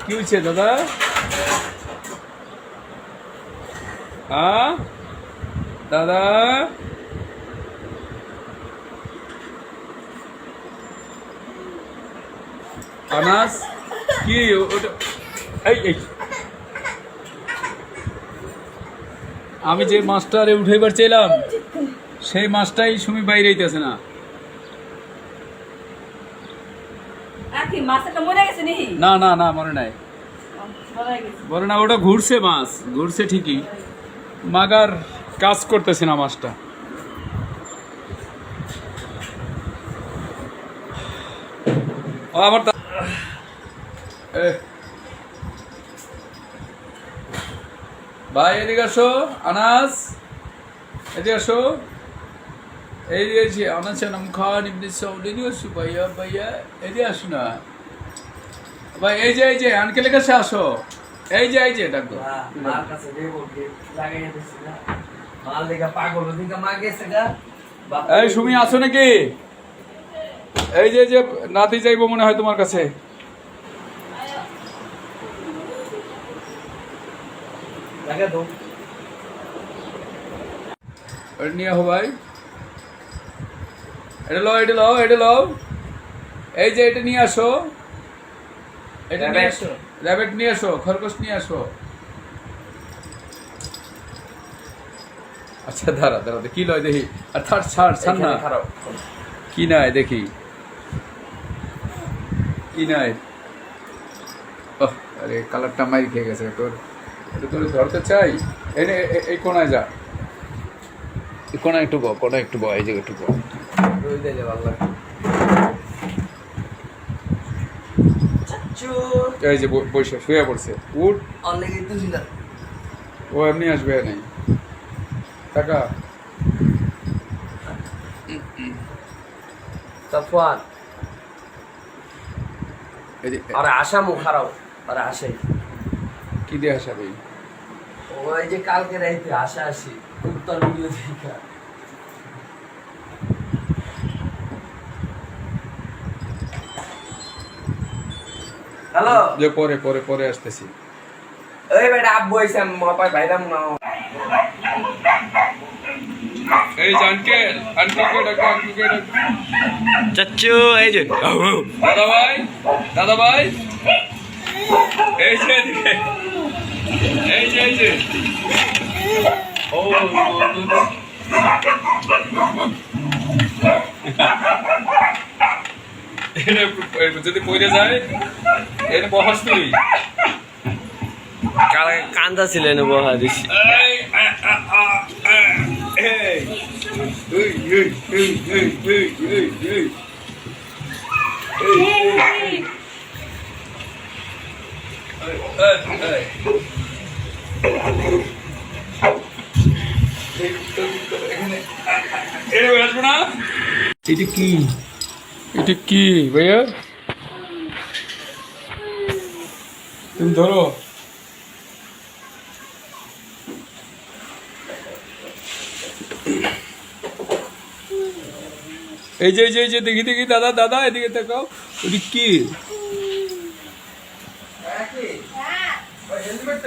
কি হয়েছে দাদা? দাদা আনাস কি ওটা? এই আমি যে মাছটারে উঠাইবার চাইলাম সেই মাছটাই সুমি বাইরে হইতেছে না। না না না মনে নাই, মনে না, ওটা ঘুরছে, মাছ ঘুরছে ঠিকই, মাগার কাজ করতেছে না মাছটা। আমার ভাই এদিকে আসো, আনাস এদিকে আসো। এই যে আনাস নাম খান ইবনে সাউদি আসো ভাইয়া, ভাইয়া এদিকে আসো না ভাই। এই যে আনকেলের কাছে আসো। এই যে ডাকো। এই সুমি আসো নাকি? এই যে নাতি যাইবো মনে হয় তোমার কাছে। নিয়ে আহো ভাই, এটা লও। এই যে এটা নিয়ে আসো, এটা নিয়ে আসো, র্যাবেট নিয়ে আসো, খরগোশ নিয়ে আসো। আচ্ছা দাঁড়া কি লয় দেখি। আর ছাড় না, কি নাই দেখি, কি নাই। আরে কালারটা মাইর খেয়ে গেছে তোর, এটা তোর ধরতে চাই। এই কোনায় যা, কোনায় একটু বো, এই জায়গায় একটু বো। এই যে বসে শুয়ে পড়ছে, উঠ। ও এমনি আসবে নেই টাকা। কি দিয়ে আসাবে? ওই যে কালকে রাইতে আসি উত্তর ভিডিও দেখা। হ্যালো, যে পরে আসতেছি। এই বেটা আব্বু আইছে, আমি মাপায় বাইরাম না। এই যে আঙ্কেল ডাকো। চাচ্চু এই যে দাদা ভাই এই যে ও যদি পড়ে যায় এর বহাস তুই কান্দা ছিলেন বহা দিছি। আসবো না। এটা কি ভাইয়া? তুমি ধরো। এই যে দেখি দাদা এদিকে তাকাও। ওটা কি?